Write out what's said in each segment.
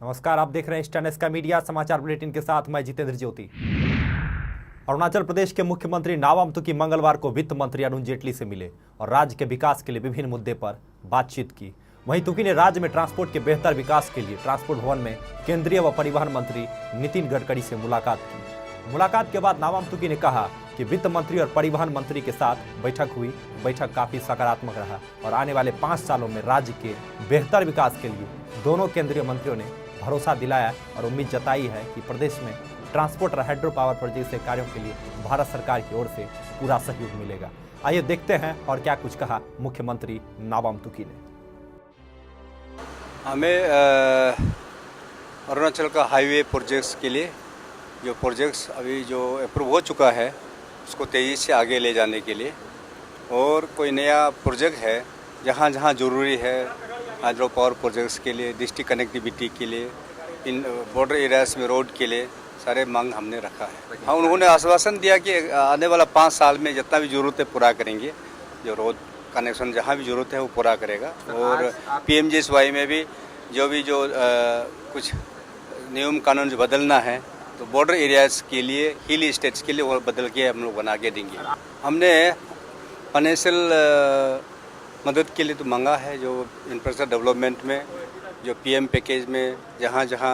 नमस्कार, आप देख रहे हैं ईस्टर्न का मीडिया समाचार बुलेटिन के साथ मैं जितेंद्र ज्योति। अरुणाचल प्रदेश के मुख्यमंत्री नाबम तुकी मंगलवार को वित्त मंत्री अरुण जेटली से मिले और राज्य के विकास के लिए विभिन्न मुद्दे पर बातचीत की। वहीं तुकी ने राज्य में ट्रांसपोर्ट के बेहतर विकास के लिए ट्रांसपोर्ट भवन में केंद्रीय व परिवहन मंत्री नितिन गडकरी से मुलाकात की। मुलाकात के बाद नाबम तुकी ने कहा कि वित्त मंत्री और परिवहन मंत्री के साथ बैठक हुई। बैठक काफी सकारात्मक रहा और आने वाले 5 सालों में राज्य के बेहतर विकास के लिए दोनों केंद्रीय मंत्रियों ने भरोसा दिलाया और उम्मीद जताई है कि प्रदेश में ट्रांसपोर्ट और हाइड्रो पावर प्रोजेक्ट से कार्यों के लिए भारत सरकार की ओर से पूरा सहयोग मिलेगा। आइए देखते हैं और क्या कुछ कहा मुख्यमंत्री नाबम तुकी ने। हमें अरुणाचल का हाईवे प्रोजेक्ट्स के लिए जो प्रोजेक्ट्स अभी जो अप्रूव हो चुका है उसको तेज़ी से आगे ले जाने के लिए और कोई नया प्रोजेक्ट है जहाँ जहाँ ज़रूरी है हाइड्रो पावर प्रोजेक्ट्स के लिए, डिस्ट्रिक्ट कनेक्टिविटी के लिए, इन बॉर्डर एरियाज में रोड के लिए सारे मांग हमने रखा है। हाँ, उन्होंने आश्वासन दिया कि आने वाला 5 साल में जितना भी ज़रूरत है पूरा करेंगे। जो रोड कनेक्शन जहाँ भी ज़रूरत है वो पूरा करेगा और PMGSY में भी जो कुछ नियम कानून जो बदलना है तो बॉर्डर एरियाज के लिए, हिली स्टेट्स के लिए वो बदल के हम लोग बना के देंगे। हमने फाइनेंशियल मदद के लिए तो मांगा है, जो इंफ्रास्ट्रक्चर डेवलपमेंट में जो PM पैकेज में जहाँ जहाँ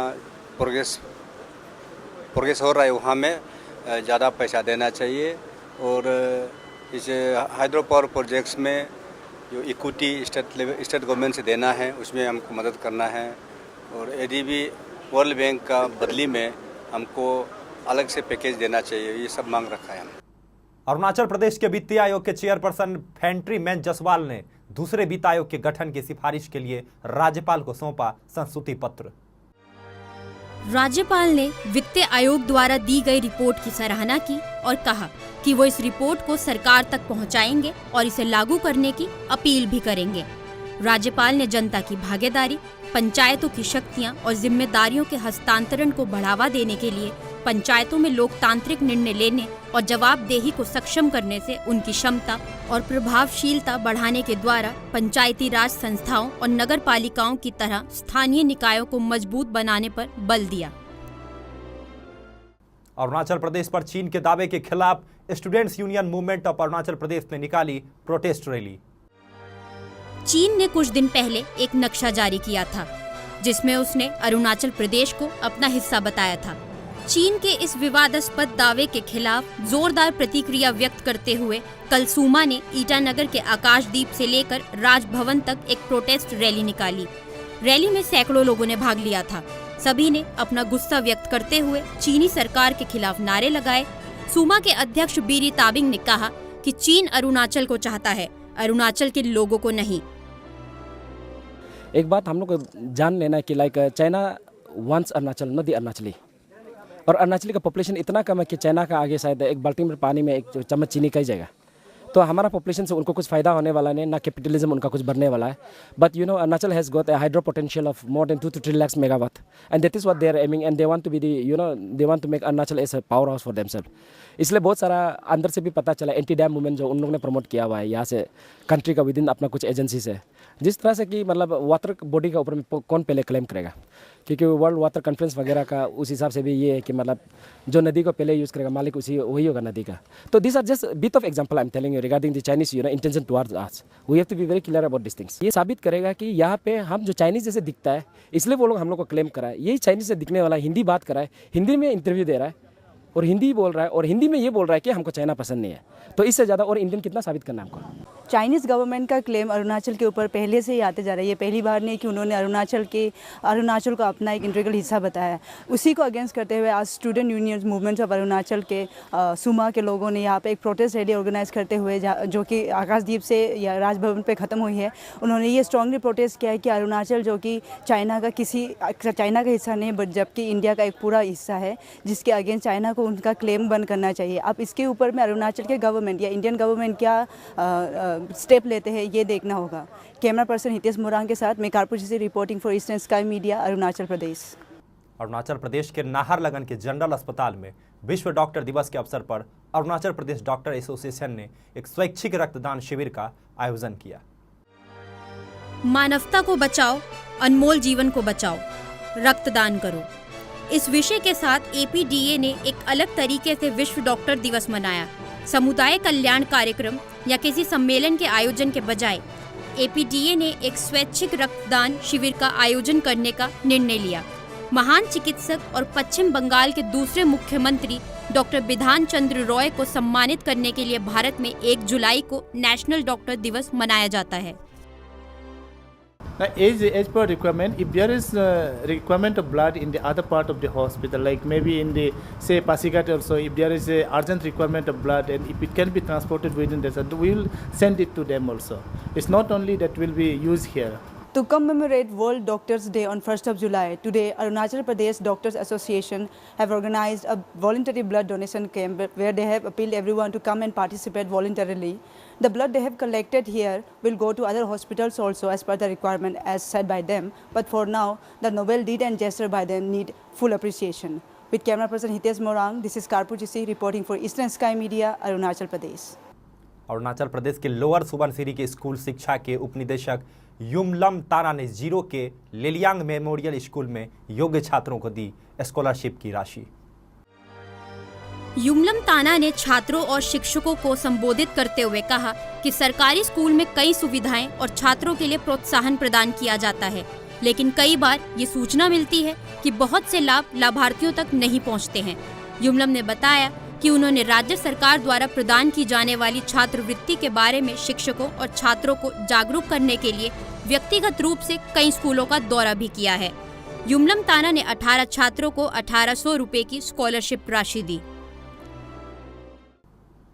प्रोग्रेस हो रहा है वहाँ में ज़्यादा पैसा देना चाहिए और इस हाइड्रो पावर प्रोजेक्ट्स में जो इक्विटी स्टेट गवर्नमेंट से देना है उसमें हमको मदद करना है और ADB वर्ल्ड बैंक का बदली में हमको अलग से पैकेज देना चाहिए। ये सब मांग रखा है हमने। अरुणाचल प्रदेश के वित्तीय आयोग के चेयरपर्सन फैंट्री मैन जसवाल ने दूसरे वित्त आयोग के गठन की सिफारिश के लिए राज्यपाल को सौंपा संस्तुति पत्र। राज्यपाल ने वित्तीय आयोग द्वारा दी गई रिपोर्ट की सराहना की और कहा कि वो इस रिपोर्ट को सरकार तक पहुंचाएंगे और इसे लागू करने की अपील भी करेंगे। राज्यपाल ने जनता की भागीदारी, पंचायतों की शक्तियां और जिम्मेदारियों के हस्तांतरण को बढ़ावा देने के लिए पंचायतों में लोकतांत्रिक निर्णय लेने और जवाबदेही को सक्षम करने से उनकी क्षमता और प्रभावशीलता बढ़ाने के द्वारा पंचायती राज संस्थाओं और नगर पालिकाओं की तरह स्थानीय निकायों को मजबूत बनाने पर बल दिया। अरुणाचल प्रदेश पर चीन के दावे के खिलाफ students union movement of Arunachal Pradesh ने निकाली प्रोटेस्ट रैली। चीन ने कुछ दिन पहले एक नक्शा जारी किया था जिसमें उसने अरुणाचल प्रदेश को अपना हिस्सा बताया था। चीन के इस विवादास्पद दावे के खिलाफ जोरदार प्रतिक्रिया व्यक्त करते हुए कल सुमा ने ईटानगर के आकाशदीप से लेकर राजभवन तक एक प्रोटेस्ट रैली निकाली। रैली में सैकड़ों लोगों ने भाग लिया था। सभी ने अपना गुस्सा व्यक्त करते हुए चीनी सरकार के खिलाफ नारे लगाए। सुमा के अध्यक्ष बीरी ताबिंग ने कहा कि चीन अरुणाचल को चाहता है, अरुणाचल के लोगों को नहीं। एक बात हम लोग को जान लेना है कि China wants Arunachal, not the Arunachali. और अरुणाचली का पॉपुलेशन इतना कम है कि चाइना का आगे शायद एक बाल्टी में पानी में एक चम्मच चीनी कई जाएगा। तो हमारा पॉपुलेशन से उनको कुछ फायदा होने वाला नहीं, ना कैपिटलिज्म उनका कुछ बढ़ने वाला है। But Arunachal has got a hydro potential of more than 2 to 3 lakhs megawatt and that is what they are aiming and they want to be they want to make Arunachal as a power house for themselves. इसलिए बहुत सारा अंदर से भी पता चला anti dam movement जो उन लोगों ने प्रमोट किया हुआ है यहाँ से कंट्री का विदिन अपना कुछ एजेंसी से, जिस तरह से कि मतलब वाटर बॉडी का ऊपर में कौन पहले क्लेम करेगा, क्योंकि वर्ल्ड वाटर कॉन्फ्रेंस वगैरह का उस हिसाब से भी ये है कि मतलब जो नदी को पहले यूज़ करेगा मालिक वही होगा नदी का। तो this are just bit of example I am telling you regarding the Chinese intention towards us. We have to be very clear about this things. ये साबित करेगा कि यहाँ पे हम जो चाइनीज जैसे दिखता है इसलिए वो लोग हम लोग को क्लेम कराए। यही चाइनीज से दिखने वाला हिंदी बात कराए, हिंदी में इंटरव्यू दे रहा है और हिंदी बोल रहा है और हिंदी में ये बोल रहा है कि हमको चाइना पसंद नहीं है। तो इससे ज़्यादा और इंडियन कितना साबित करना है हमको। चाइनीज़ गवर्नमेंट का क्लेम अरुणाचल के ऊपर पहले से ही आते जा रहा है। ये पहली बार नहीं कि उन्होंने अरुणाचल को अपना एक इंटीग्रल हिस्सा बताया। उसी को अगेंस्ट करते हुए आज student union movement of Arunachal के सुमा के लोगों ने यहाँ पे एक प्रोटेस्ट रैली ऑर्गेनाइज करते हुए जो कि आकाशदीप से या राजभवन पे ख़त्म हुई है, उन्होंने ये स्ट्रांगली प्रोटेस्ट किया है कि अरुणाचल जो कि चाइना का हिस्सा नहीं बट जबकि इंडिया का एक पूरा हिस्सा है, जिसके अगेंस्ट चाइना को उनका क्लेम बंद करना चाहिए। अब इसके ऊपर में अरुणाचल के गवर्नमेंट या इंडियन गवर्नमेंट क्या स्टेप लेते हैं ये देखना होगा। कैमरा पर्सन हितेश मोरांग के साथ मैं कारपुर से reporting for Eastern Sky Media, Arunachal Pradesh. Arunachal Pradesh के नाहरलगन के जनरल अस्पताल में विश्व डॉक्टर दिवस के अवसर पर अरुणाचल प्रदेश डॉक्टर एसोसिएशन ने एक स्वैच्छिक रक्तदान शिविर का आयोजन किया। मानवता को बचाओ, अनमोल जीवन को बचाओ। रक्तदान करो। इस विषय के साथ APDA ने एक अलग तरीके से विश्व डॉक्टर दिवस मनाया। समुदाय कल्याण कार्यक्रम या किसी सम्मेलन के आयोजन के बजाय APDA ने एक स्वैच्छिक रक्तदान शिविर का आयोजन करने का निर्णय लिया। महान चिकित्सक और पश्चिम बंगाल के दूसरे मुख्यमंत्री डॉक्टर बिधान चंद्र रॉय को सम्मानित करने के लिए भारत में 1 जुलाई को नेशनल डॉक्टर दिवस मनाया जाता है। Now, as per requirement, if there is requirement of blood in the other part of the hospital, like maybe in the say Pasigat also, if there is a urgent requirement of blood and if it can be transported within the center, we will send it to them also. It's not only that will be used here. To commemorate World Doctors Day on 1st of July, today Arunachal Pradesh Doctors Association have organized a voluntary blood donation camp where they have appealed everyone to come and participate voluntarily. The blood they have collected here will go to other hospitals also as per the requirement as said by them. But for now, the noble deed and gesture by them need full appreciation. With camera person Hitesh Morang, this is Karpu Chisi reporting for Eastern Sky Media, Arunachal Pradesh. Arunachal Pradesh के lower Subansiri के school शिक्षा के उपनिदेशक युमलम ताना ने zero के लेलियांग memorial school में योग्य छात्रों को दी स्कॉलरशिप की राशि। युमलम ताना ने छात्रों और शिक्षकों को संबोधित करते हुए कहा कि सरकारी स्कूल में कई सुविधाएं और छात्रों के लिए प्रोत्साहन प्रदान किया जाता है, लेकिन कई बार ये सूचना मिलती है कि बहुत से लाभ लाभार्थियों तक नहीं पहुंचते हैं। युमलम ने बताया कि उन्होंने राज्य सरकार द्वारा प्रदान की जाने वाली छात्रवृत्ति के बारे में शिक्षकों और छात्रों को जागरूक करने के लिए व्यक्तिगत रूप से कई स्कूलों का दौरा भी किया है। युमलम ताना ने 18 छात्रों को 1800 रुपए की स्कॉलरशिप राशि दी।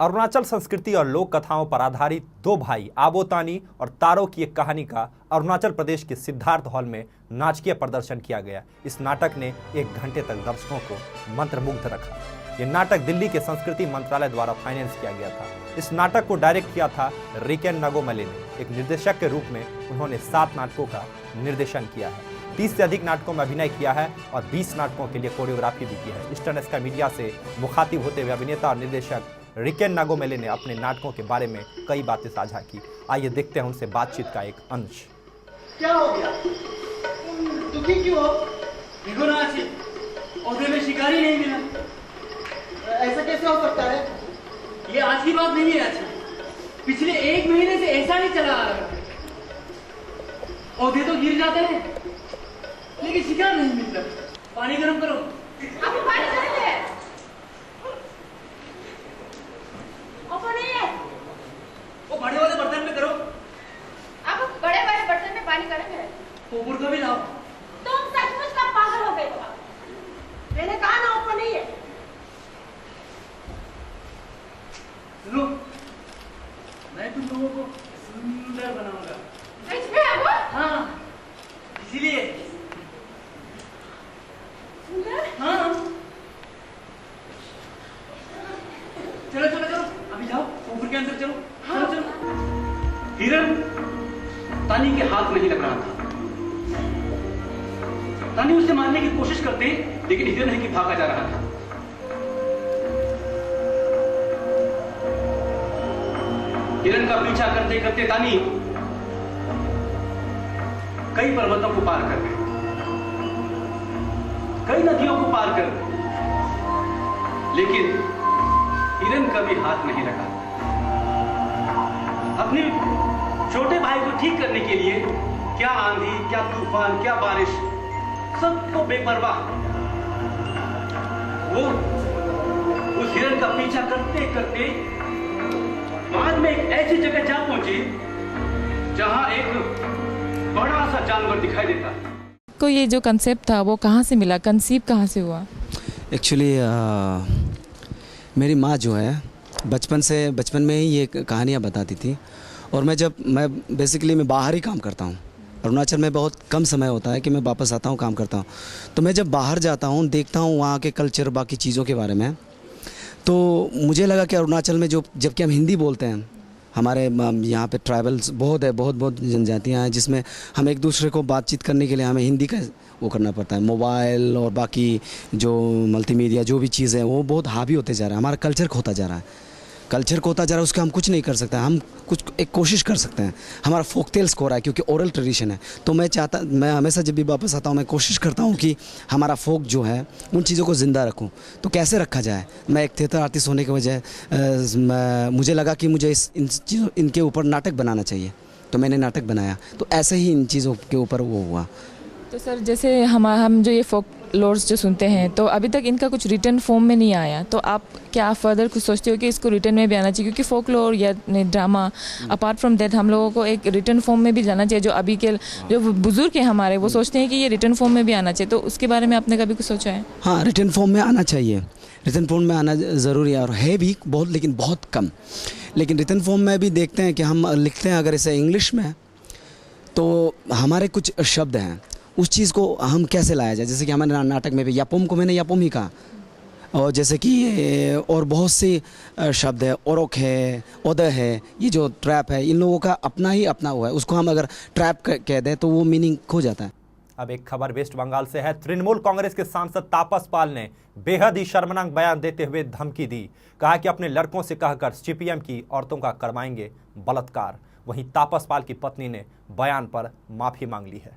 अरुणाचल संस्कृति और लोक कथाओं पर आधारित 2 भाई आबोतानी और तारो की एक कहानी का अरुणाचल प्रदेश के सिद्धार्थ हॉल में नाटकीय प्रदर्शन किया गया। इस नाटक ने 1 घंटे तक दर्शकों को मंत्रमुग्ध रखा। ये नाटक दिल्ली के संस्कृति मंत्रालय द्वारा फाइनेंस किया गया था। इस नाटक को डायरेक्ट किया था रिकेन नगोमले ने। एक निर्देशक के रूप में उन्होंने 7 नाटकों का निर्देशन किया है, 30 से अधिक नाटकों में अभिनय किया है और 20 नाटकों के लिए कोरियोग्राफी भी की है। ईस्टर्न स्काई मीडिया से मुखातिब होते हुए अभिनेता और निर्देशक रिकेन नागोमेले ने अपने नाटकों के बारे में कई बातें साझा की। आइए देखते हैं उनसे बातचीत का एक अंश। क्या हो गया? दुखी क्यों हो? देखो ना आशिक, औरते में शिकारी नहीं मिला। ऐसा कैसे हो सकता है? ये आज की बात नहीं है आशिक, पिछले 1 महीने से ऐसा ही चला आ रहा है। औरते तो गिर जाते हैं, लेकिन शिकार नहीं मिलता। पानी गर्म करो। अभी पानी गर्म है। वो बड़े वाले बर्तन में करो। अब बड़े वाले बर्तन में पानी गर्म है। ऊपर का भी लाओ। तुम सचमुच का पागल हो गए हो। मैंने कहा ना ऊपर नहीं है। सुनो, मैं तुम लोगों को सुंदर बनाऊंगा। सच में अब? हाँ, इसीलिए। सुंदर? हाँ। चलो चलो चलो, अभी जाओ, ऊपर के अंदर चलो। हाँ। चलो चलो। हिरन तानी के हाथ नहीं लग रहा था। तानी उसे मारने की कोशिश करते, लेकिन हिरन है कि भागा जा रहा था। हिरन का पीछा करते करते तानी कई पर्वतों को पार कर गए, कई नदियों को पार कर गए, लेकिन हिरन कभी हाथ नहीं लगा। अपने छोटे भाई को ठीक करने के लिए क्या आंधी, क्या तूफान, क्या बारिश, सबको बेपरवाह वो उस हिरन का पीछा करते करते बाद में एक ऐसी जगह जा पहुंची जहां एक बड़ा सा जानवर दिखाई देता। को ये जो कंसेप्ट था वो कहाँ से मिला, कंसीव कहाँ से हुआ? एक्चुअली मेरी माँ जो है बचपन में ही ये कहानियाँ बताती थी और मैं बेसिकली बाहर ही काम करता हूँ। अरुणाचल में बहुत कम समय होता है कि मैं वापस आता हूँ, काम करता हूँ। तो मैं जब बाहर जाता हूँ, देखता हूँ वहाँ के कल्चर, बाकी चीज़ों के बारे में, तो मुझे लगा कि अरुणाचल में जबकि हम हिंदी बोलते हैं, हमारे यहाँ पे ट्राइबल्स बहुत जनजातियाँ हैं जिसमें हम एक दूसरे को बातचीत करने के लिए हमें हिंदी का वो करना पड़ता है। मोबाइल और बाकी जो मल्टीमीडिया जो भी चीज़ें हैं वो बहुत हावी होते जा रहा है, हमारा कल्चर खोता जा रहा है। कल्चर को होता जा रहा है उसका हम कुछ नहीं कर सकते। हम कुछ एक कोशिश कर सकते हैं। हमारा फोक टेल्स को हो रहा है क्योंकि ओरल ट्रेडिशन है। तो मैं हमेशा जब भी वापस आता हूँ मैं कोशिश करता हूँ कि हमारा फोक जो है उन चीज़ों को ज़िंदा रखूँ। तो कैसे रखा जाए? मैं एक थिएटर आर्टिस्ट होने की वजह मुझे लगा कि मुझे इनके ऊपर नाटक बनाना चाहिए, तो मैंने नाटक बनाया। तो ऐसे ही इन चीज़ों के ऊपर वो हुआ। तो सर जैसे हम जो ये फोक लोर्स जो सुनते हैं तो अभी तक इनका कुछ रिटर्न फॉर्म में नहीं आया, तो आप क्या फर्दर कुछ सोचते हो कि इसको रिटर्न में भी आना चाहिए? क्योंकि फोक लोर या ड्रामा अपार्ट फ्रॉम दैट हम लोगों को एक रिटर्न फॉर्म में भी जाना चाहिए। जो अभी के जो बुजुर्ग हैं हमारे वो सोचते हैं कि ये रिटर्न फॉर्म में भी आना चाहिए, तो उसके बारे में आपने कभी कुछ सोचा है? हाँ, रिटर्न फॉर्म में आना चाहिए। रिटर्न फॉर्म में आना ज़रूरी है और है भी बहुत, लेकिन बहुत कम। लेकिन रिटर्न फॉर्म में भी देखते हैं कि हम लिखते हैं अगर इसे इंग्लिश में तो हमारे कुछ शब्द हैं उस चीज़ को हम कैसे लाया जाए। जैसे कि हमारे नाटक में भी यापुम को मैंने यापुम ही कहा, और जैसे कि और बहुत से शब्द है, औरक है, ओद है, ये जो ट्रैप है, इन लोगों का अपना ही अपना हुआ है। उसको हम अगर ट्रैप कह दें तो वो मीनिंग खो जाता है। अब एक खबर वेस्ट बंगाल से है। तृणमूल कांग्रेस के सांसद तापस पाल ने बेहद ही शर्मनाक बयान देते हुए धमकी दी। कहा कि अपने लड़कों से कहकर सीपीएम की औरतों का करवाएंगे बलात्कार। वहीं तापस पाल की पत्नी ने बयान पर माफी मांग ली है।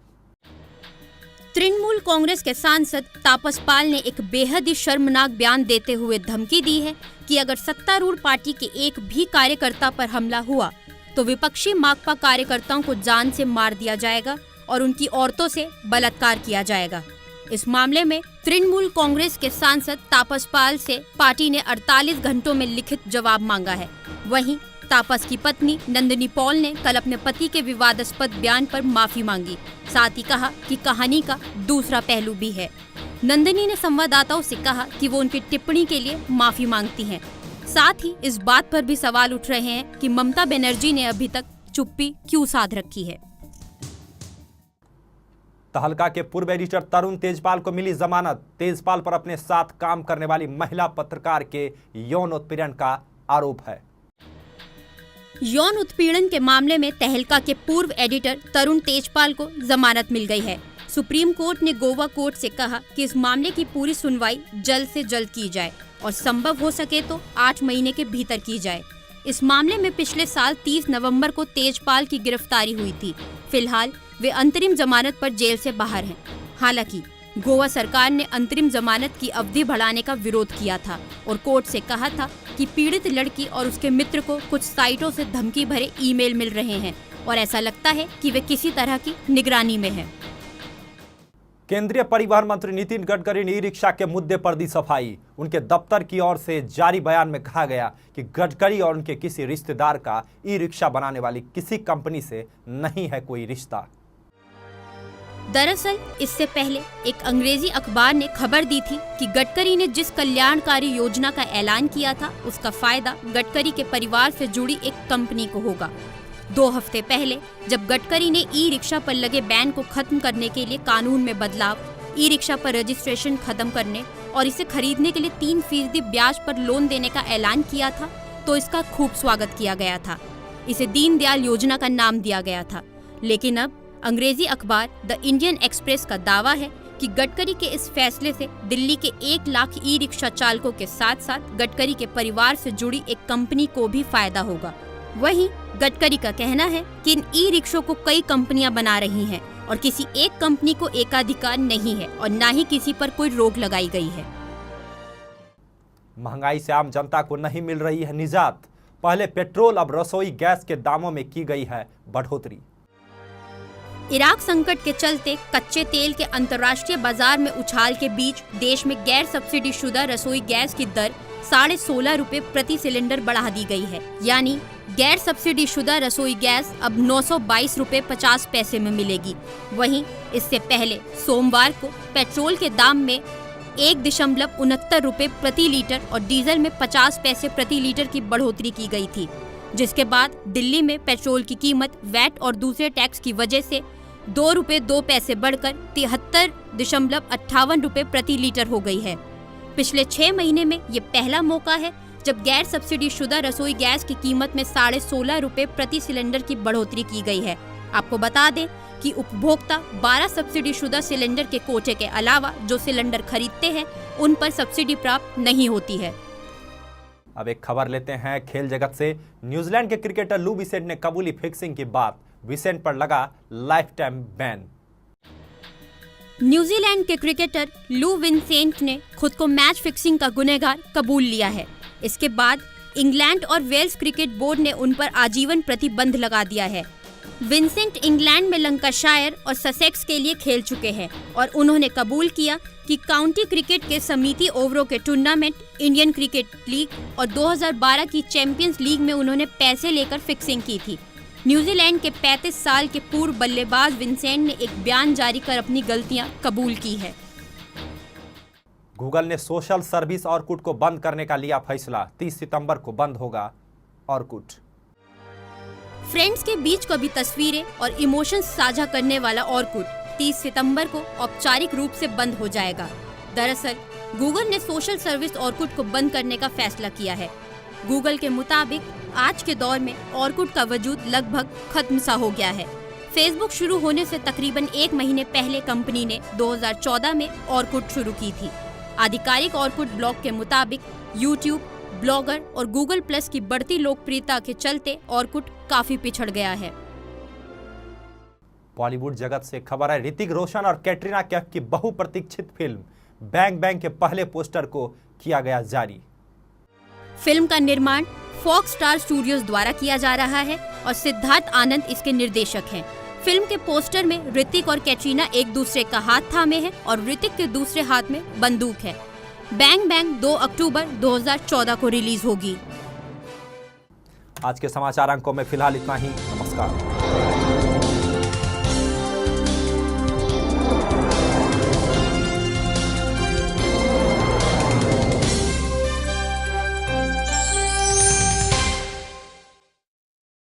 तृणमूल कांग्रेस के सांसद तापस पाल ने एक बेहद ही शर्मनाक बयान देते हुए धमकी दी है कि अगर सत्तारूढ़ पार्टी के एक भी कार्यकर्ता पर हमला हुआ तो विपक्षी माकपा कार्यकर्ताओं को जान से मार दिया जाएगा और उनकी औरतों से बलात्कार किया जाएगा। इस मामले में तृणमूल कांग्रेस के सांसद तापस पाल से पार्टी ने 48 घंटों में लिखित जवाब मांगा है। वहीं तापस की पत्नी नंदिनी पॉल ने कल अपने पति के विवादास्पद बयान पर माफी मांगी। साथ ही कहा कि कहानी का दूसरा पहलू भी है। नंदिनी ने संवाददाताओं से कहा कि वो उनकी टिप्पणी के लिए माफी मांगती हैं। साथ ही इस बात पर भी सवाल उठ रहे हैं कि ममता बनर्जी ने अभी तक चुप्पी क्यों साध रखी है। तहलका के पूर्व एडिटर तरुण तेजपाल को मिली जमानत। तेजपाल पर अपने साथ काम करने वाली महिला पत्रकार के यौन उत्पीड़न का आरोप है। यौन उत्पीड़न के मामले में तहलका के पूर्व एडिटर तरुण तेजपाल को जमानत मिल गई है। सुप्रीम कोर्ट ने गोवा कोर्ट से कहा कि इस मामले की पूरी सुनवाई जल्द से जल्द की जाए और संभव हो सके तो 8 महीने के भीतर की जाए। इस मामले में पिछले साल 30 नवंबर को तेजपाल की गिरफ्तारी हुई थी। फिलहाल वे अंतरिम जमानत पर जेल से बाहर हैं। हालांकि गोवा सरकार ने अंतरिम जमानत की अवधि बढ़ाने का विरोध किया था और कोर्ट से कहा था कि पीड़ित लड़की और उसके मित्र को कुछ साइटों से धमकी भरे ईमेल मिल रहे हैं और ऐसा लगता है कि वे किसी तरह की निगरानी में हैं। केंद्रीय परिवहन मंत्री नितिन गडकरी ने ई रिक्शा के मुद्दे पर दी सफाई। उनके दफ्तर की ओर से जारी बयान में कहा गया कि गडकरी और उनके किसी रिश्तेदार का ई रिक्शा बनाने वाली किसी कंपनी से नहीं है कोई रिश्ता। दरअसल इससे पहले एक अंग्रेजी अखबार ने खबर दी थी कि गडकरी ने जिस कल्याणकारी योजना का ऐलान किया था उसका फायदा गडकरी के परिवार से जुड़ी एक कंपनी को होगा। 2 हफ्ते पहले जब गडकरी ने ई रिक्शा पर लगे बैन को खत्म करने के लिए कानून में बदलाव, ई रिक्शा पर रजिस्ट्रेशन खत्म करने और इसे खरीदने के लिए 3% ब्याज पर लोन देने का ऐलान किया था तो इसका खूब स्वागत किया गया था। इसे दीनदयाल योजना का नाम दिया गया था। लेकिन अब अंग्रेजी अखबार द इंडियन एक्सप्रेस का दावा है कि गडकरी के इस फैसले से दिल्ली के 1 लाख ई रिक्शा चालकों के साथ साथ गडकरी के परिवार से जुड़ी एक कंपनी को भी फायदा होगा। वहीं गडकरी का कहना है कि इन ई रिक्शों को कई कंपनियां बना रही हैं और किसी एक कंपनी को एकाधिकार नहीं है और न ही किसी पर कोई रोक लगाई गई है। महंगाई से आम जनता को नहीं मिल रही है निजात। पहले पेट्रोल, अब रसोई गैस के दामों में की गई है बढ़ोतरी। इराक संकट के चलते कच्चे तेल के अंतर्राष्ट्रीय बाजार में उछाल के बीच देश में गैर सब्सिडी शुदा रसोई गैस की दर 16.5 रुपए प्रति सिलेंडर बढ़ा दी गई है। यानी गैर सब्सिडी शुदा रसोई गैस अब 922 रुपए 50 पैसे में मिलेगी। वहीं इससे पहले सोमवार को पेट्रोल के दाम में 1.69 रुपए प्रति लीटर और डीजल में 50 पैसे प्रति लीटर की बढ़ोतरी की गई थी, जिसके बाद दिल्ली में पेट्रोल की कीमत वैट और दूसरे टैक्स की वजह से 2 रुपए 2 पैसे बढ़कर 73.58 रुपए प्रति लीटर हो गई है। पिछले 6 महीने में ये पहला मौका है जब गैर सब्सिडी शुदा रसोई गैस की कीमत में 16.5 रुपए प्रति सिलेंडर की बढ़ोतरी की गई है। आपको बता दें कि उपभोक्ता 12 सब्सिडी शुदा सिलेंडर के कोटे के अलावा जो सिलेंडर खरीदते हैं उन पर सब्सिडी प्राप्त नहीं होती है। अब एक खबर लेते हैं खेल जगत से। न्यूजीलैंड के क्रिकेटर लू विसेंट ने कबूली फिक्सिंग की बात, विसेंट पर लगा लाइफ टाइम बैन। न्यूजीलैंड के क्रिकेटर लू विंसेंट ने खुद को मैच फिक्सिंग का गुनहगार कबूल लिया है। इसके बाद इंग्लैंड और वेल्स क्रिकेट बोर्ड ने उन पर आजीवन प्रतिबंध लगा दिया है। विंसेंट इंग्लैंड में लंकाशायर और ससेक्स के लिए खेल चुके हैं और उन्होंने कबूल किया कि काउंटी क्रिकेट के समिति ओवरों के टूर्नामेंट, इंडियन क्रिकेट लीग और 2012 की चैंपियंस लीग में उन्होंने पैसे लेकर फिक्सिंग की थी। न्यूजीलैंड के 35 साल के पूर्व बल्लेबाज विंसेंट ने एक बयान जारी कर अपनी गलतियां कबूल की है। गूगल ने सोशल सर्विस ऑर्कुट को बंद करने का लिया फैसला। 30 सितंबर को बंद होगा ऑर्कुट। फ्रेंड्स के बीच कभी तस्वीरें और इमोशंस साझा करने वाला ऑर्कुट 30 सितंबर को औपचारिक रूप से बंद हो जाएगा। दरअसल गूगल ने सोशल सर्विस ऑर्कुट को बंद करने का फैसला किया है। गूगल के मुताबिक आज के दौर में ऑर्कुट का वजूद लगभग खत्म सा हो गया है। फेसबुक शुरू होने से तकरीबन 1 महीने पहले कंपनी ने 2014 में ऑर्कुट शुरू की थी। आधिकारिक ऑर्कुट ब्लॉग के मुताबिक यूट्यूब, ब्लॉगर और गूगल प्लस की बढ़ती लोकप्रियता के चलते ऑर्कुट काफी पिछड़ गया है। बॉलीवुड जगत से खबर है, ऋतिक रोशन और कैटरीना कैफ की बहुप्रतीक्षित फिल्म बैंग बैंग के पहले पोस्टर को किया गया जारी। फिल्म का निर्माण फॉक्स स्टार स्टूडियोज द्वारा किया जा रहा है और सिद्धार्थ आनंद इसके निर्देशक हैं। फिल्म के पोस्टर में ऋतिक और कैटरीना एक दूसरे का हाथ थामे हैं और ऋतिक के दूसरे हाथ में बंदूक है। बैंग बैंग 2 अक्टूबर 2014 को रिलीज होगी। आज के समाचार अंकों में फिलहाल इतना ही। नमस्कार।